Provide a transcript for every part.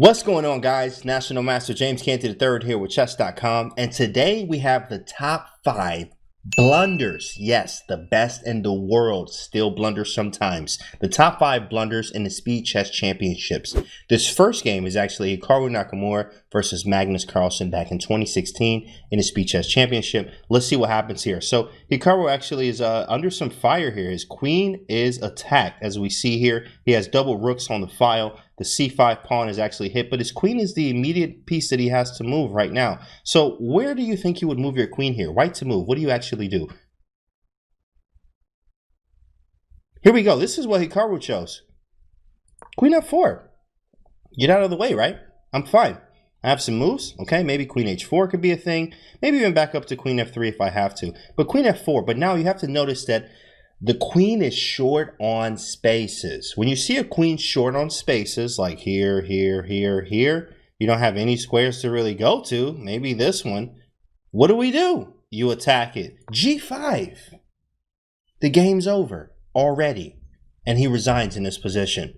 What's going on, guys? National Master James Canty III here with Chess.com, and today we have the top 5 blunders. Yes, the best in the world still blunder sometimes. The top 5 blunders in the Speed Chess Championships. This first game is actually Hikaru Nakamura versus Magnus Carlsen back in 2016 in the Speed Chess Championship. Let's see what happens here. So Hikaru actually is under some fire here. His queen is attacked, as we see here. He has double rooks on the file. The c5 pawn is actually hit, but his queen is the immediate piece that he has to move right now. So where do you think you would move your queen here? White to move. What do you actually do? Here we go. This is what Hikaru chose. Queen f4. Get out of the way, right? I'm fine. I have some moves. Okay, maybe queen h4 could be a thing. Maybe even back up to queen f3 if I have to. But queen f4. But now you have to notice that the queen is short on spaces. When you see a queen short on spaces, like here, here, here, here, you don't have any squares to really go to. Maybe this one. What do? You attack it. g5. The game's over already. And he resigns in this position.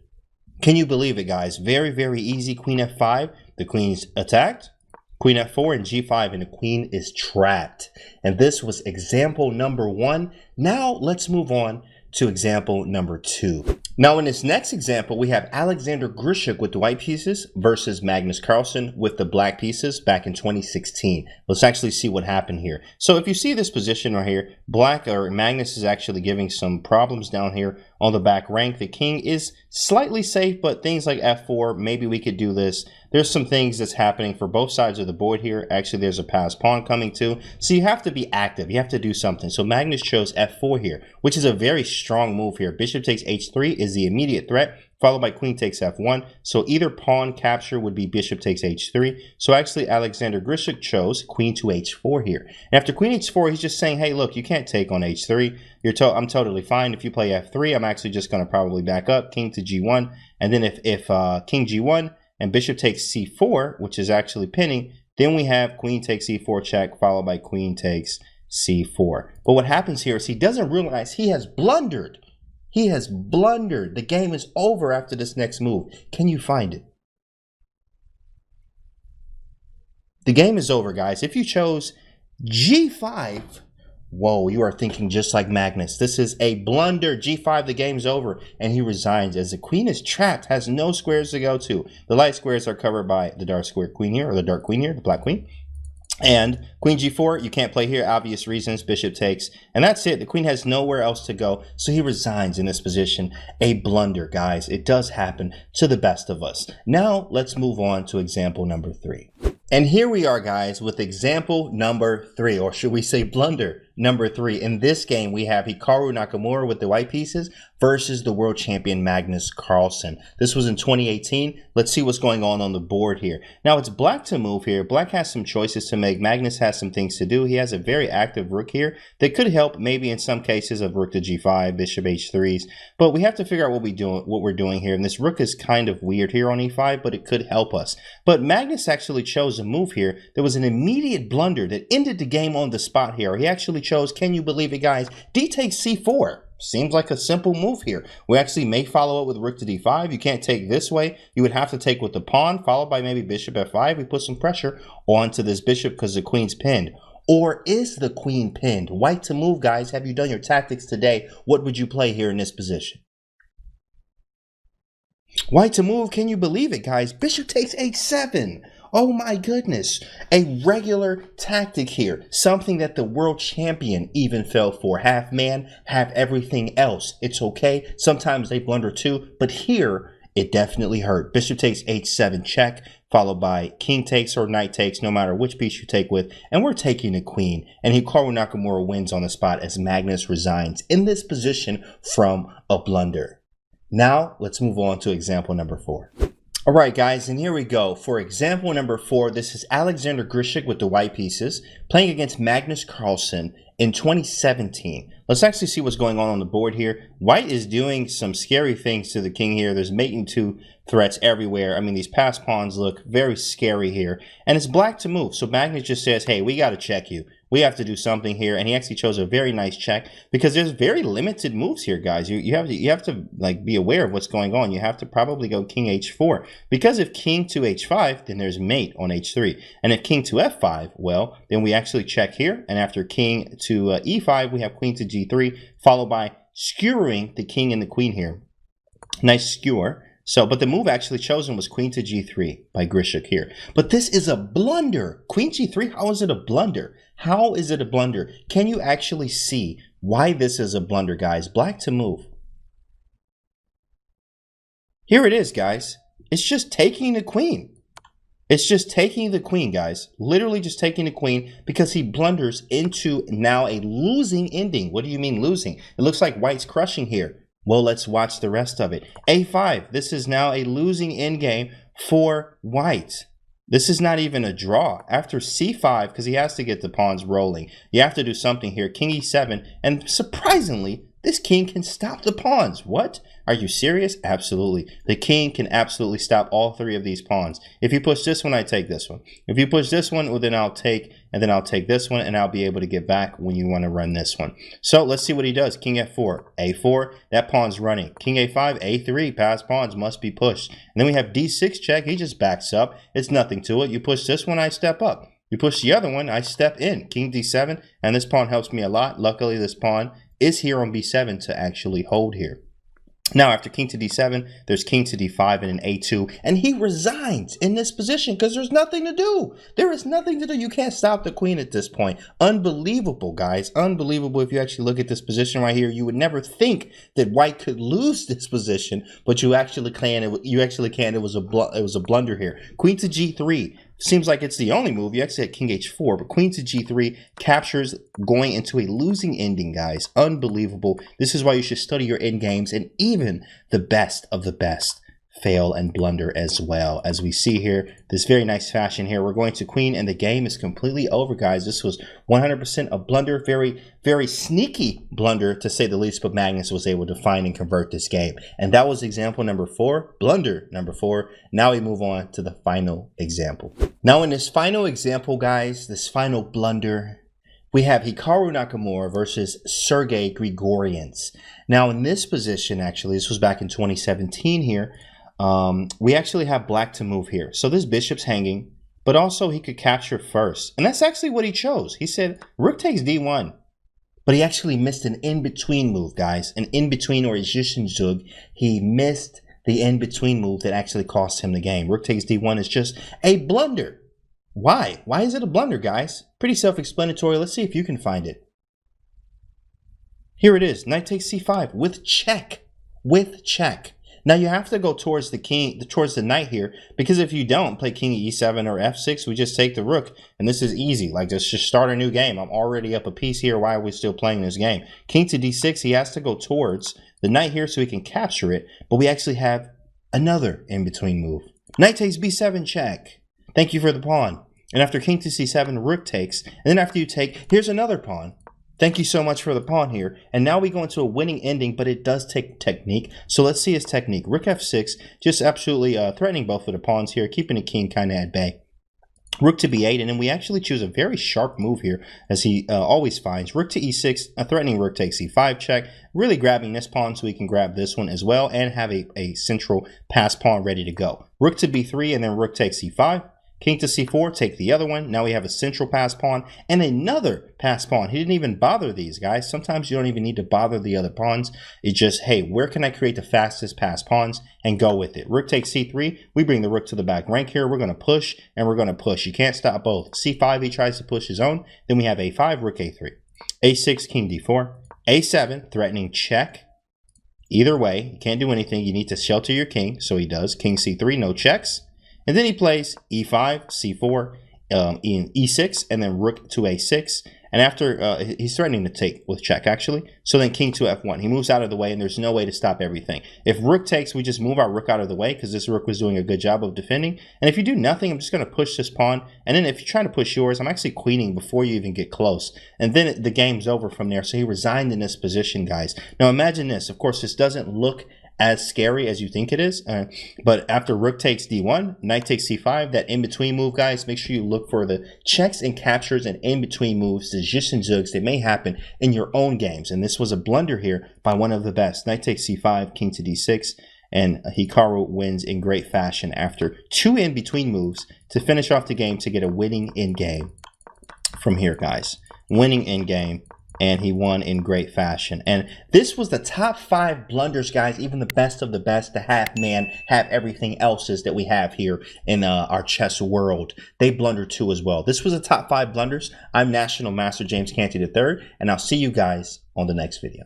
Can you believe it, guys? Very, very easy. Queen f5. The queen's attacked. Queen f4 and g5, and the queen is trapped. And this was example number 1. Now let's move on to example number 2. Now in this next example, we have Alexander Grischuk with the white pieces versus Magnus Carlsen with the black pieces back in 2016. Let's actually see what happened here. So if you see this position right here, Magnus is actually giving some problems down here on the back rank. The king is slightly safe, but things like f4, maybe we could do this. There's some things that's happening for both sides of the board here. Actually, there's a passed pawn coming too. So you have to be active. You have to do something. So Magnus chose f4 here, which is a very strong move here. Bishop takes h3 is the immediate threat, followed by queen takes f1. So either pawn capture would be bishop takes h3. So actually, Alexander Grischuk chose queen to h4 here. And after queen h4, he's just saying, hey, look, you can't take on h3. I'm totally fine. If you play f3, I'm actually just going to probably back up, king to g1. And then if king g1, and bishop takes c4, which is actually pinning, then we have queen takes e4 check, followed by queen takes c4. But what happens here is he doesn't realize he has blundered. He has blundered. The game is over after this next move. Can you find it? The game is over, guys. If you chose g5, whoa, you are thinking just like Magnus. This is a blunder. g5, the game's over, and he resigns as the queen is trapped, has no squares to go to. The light squares are covered by the dark square queen here, or the dark queen here, the black queen. And queen g4, you can't play here, obvious reasons, bishop takes, and that's it. The queen has nowhere else to go, so he resigns in this position. A blunder, guys. It does happen to the best of us. Now, let's move on to example number 3. And here we are, guys, with example number 3, or should we say blunder number 3. In this game, we have Hikaru Nakamura with the white pieces versus the world champion Magnus Carlsen. This was in 2018. Let's see what's going on the board here. Now, it's black to move here. Black has some choices to make. Magnus has some things to do. He has a very active rook here that could help maybe in some cases of rook to g5, bishop h3s. But we have to figure out what we're doing here. And this rook is kind of weird here on e5, but it could help us. But Magnus actually chose a move here. There was an immediate blunder that ended the game on the spot here. He actually chose, can you believe it, guys? D takes c4. Seems like a simple move here. We actually may follow up with rook to d5. You can't take this way. You would have to take with the pawn, followed by maybe bishop f5. We put some pressure onto this bishop because the queen's pinned. Or is the queen pinned? White to move, guys. Have you done your tactics today? What would you play here in this position? White to move. Can you believe it, guys? Bishop takes h7. Oh my goodness, a regular tactic here, something that the world champion even fell for. Half man, half everything else. It's okay. Sometimes they blunder too, but here it definitely hurt. Bishop takes h7 check, followed by king takes or knight takes, no matter which piece you take with, and we're taking the queen. And Hikaru Nakamura wins on the spot as Magnus resigns in this position from a blunder. Now, let's move on to example number 4. All right, guys, and here we go. For example number 4, this is Alexander Grischuk with the white pieces playing against Magnus Carlsen in 2017. Let's actually see what's going on the board here. White is doing some scary things to the king here. There's mating to threats everywhere. I mean, these passed pawns look very scary here. And it's black to move. So Magnus just says, hey, we got to check you. We have to do something here. And he actually chose a very nice check because there's very limited moves here, guys. You have to like be aware of what's going on. You have to probably go king h4 because if king to h5, then there's mate on h3. And if king to f5, well, then we actually check here. And after king to e5, we have queen to g3, followed by skewering the king and the queen here. Nice skewer. So, but the move actually chosen was queen to g3 by Grischuk here. But this is a blunder. Queen g3, how is it a blunder? How is it a blunder? Can you actually see why this is a blunder, guys? Black to move. Here it is, guys. It's just taking the queen. It's just taking the queen, guys. Literally just taking the queen because he blunders into now a losing ending. What do you mean losing? It looks like white's crushing here. Well, let's watch the rest of it. A5, this is now a losing endgame for white. This is not even a draw. After c5, because he has to get the pawns rolling, you have to do something here. King e7, and surprisingly, this king can stop the pawns. What? Are you serious? Absolutely. The king can absolutely stop all three of these pawns. If you push this one, I take this one. If you push this one, well, then I'll take, and then I'll take this one, and I'll be able to get back when you want to run this one. So let's see what he does. King f4, a4, that pawn's running. King a5, a3, past pawns must be pushed. And then we have d6 check. He just backs up. It's nothing to it. You push this one, I step up. You push the other one, I step in. King d7, and this pawn helps me a lot. Luckily, this pawn is here on b7 to actually hold here. Now, after king to d7, there's king to d5 and an a2, and he resigns in this position because there's nothing to do. There is nothing to do. You can't stop the queen at this point. Unbelievable, guys. Unbelievable. If you actually look at this position right here, you would never think that white could lose this position, but you actually can. It was a blunder here. Queen to g3. Seems like it's the only move. You actually had king h4, but queen to g3 captures, going into a losing ending, guys. Unbelievable. This is why you should study your end games, and even the best of the best fail and blunder as well. As we see here, this very nice fashion here. We're going to queen, and the game is completely over, guys. This was 100% a blunder. Very, very sneaky blunder, to say the least, but Magnus was able to find and convert this game. And that was example number 4, blunder number 4. Now we move on to the final example. Now in this final example, guys, this final blunder, we have Hikaru Nakamura versus Sergey Grigorians. Now in this position, actually, this was back in 2017 here, we actually have black to move here. So this bishop's hanging, but also he could capture first. And that's actually what he chose. He said, rook takes d1. But he actually missed an in-between move, guys. An in-between, or Zug. He missed the in-between move that actually cost him the game. Rook takes d1 is just a blunder. Why? Why is it a blunder, guys? Pretty self-explanatory. Let's see if you can find it. Here it is. Knight takes c5 with check. With check. Now you have to go towards the king, towards the knight here, because if you don't play king e7 or f6, we just take the rook, and this is easy. Like, let's just start a new game. I'm already up a piece here. Why are we still playing this game? King to d6, he has to go towards the knight here so he can capture it, but we actually have another in-between move. Knight takes b7 check. Thank you for the pawn. And after king to c7, rook takes, and then after you take, here's another pawn. Thank you so much for the pawn here. And now we go into a winning ending, but it does take technique. So let's see his technique. Rook f6, just absolutely threatening both of the pawns here, keeping the king kind of at bay. Rook to b8, and then we actually choose a very sharp move here, as he always finds. Rook to e6, a threatening rook takes e5 check, really grabbing this pawn so we can grab this one as well, and have a central pass pawn ready to go. Rook to b3, and then rook takes e5. King to c4, take the other one. Now we have a central pass pawn and another pass pawn. He didn't even bother these, guys. Sometimes you don't even need to bother the other pawns. It's just, hey, where can I create the fastest pass pawns and go with it? Rook takes c3. We bring the rook to the back rank here. We're going to push and we're going to push. You can't stop both. c5, he tries to push his own. Then we have a5, rook a3. a6, king d4. a7, threatening check. Either way, you can't do anything. You need to shelter your king. So he does. King c3, no checks. And then he plays e5, c4, e6, and then rook to a6. And after, he's threatening to take with check, actually. So then king to f1. He moves out of the way, and there's no way to stop everything. If rook takes, we just move our rook out of the way, because this rook was doing a good job of defending. And if you do nothing, I'm just going to push this pawn. And then if you're trying to push yours, I'm actually queening before you even get close. And then the game's over from there. So he resigned in this position, guys. Now imagine this. Of course, this doesn't look as scary as you think it is. But after rook takes d1, knight takes c5, that in-between move, guys, make sure you look for the checks and captures and in-between moves, the zhis and zugs that may happen in your own games. And this was a blunder here by one of the best. Knight takes c5, king to d6, and Hikaru wins in great fashion after 2 in-between moves to finish off the game to get a winning in-game from here, guys. Winning in-game. And he won in great fashion. And this was the top 5 blunders, guys, even the best of the best, the half-man, have everything else's that we have here in our chess world. They blundered too as well. This was the top 5 blunders. I'm National Master James Canty III, and I'll see you guys on the next video.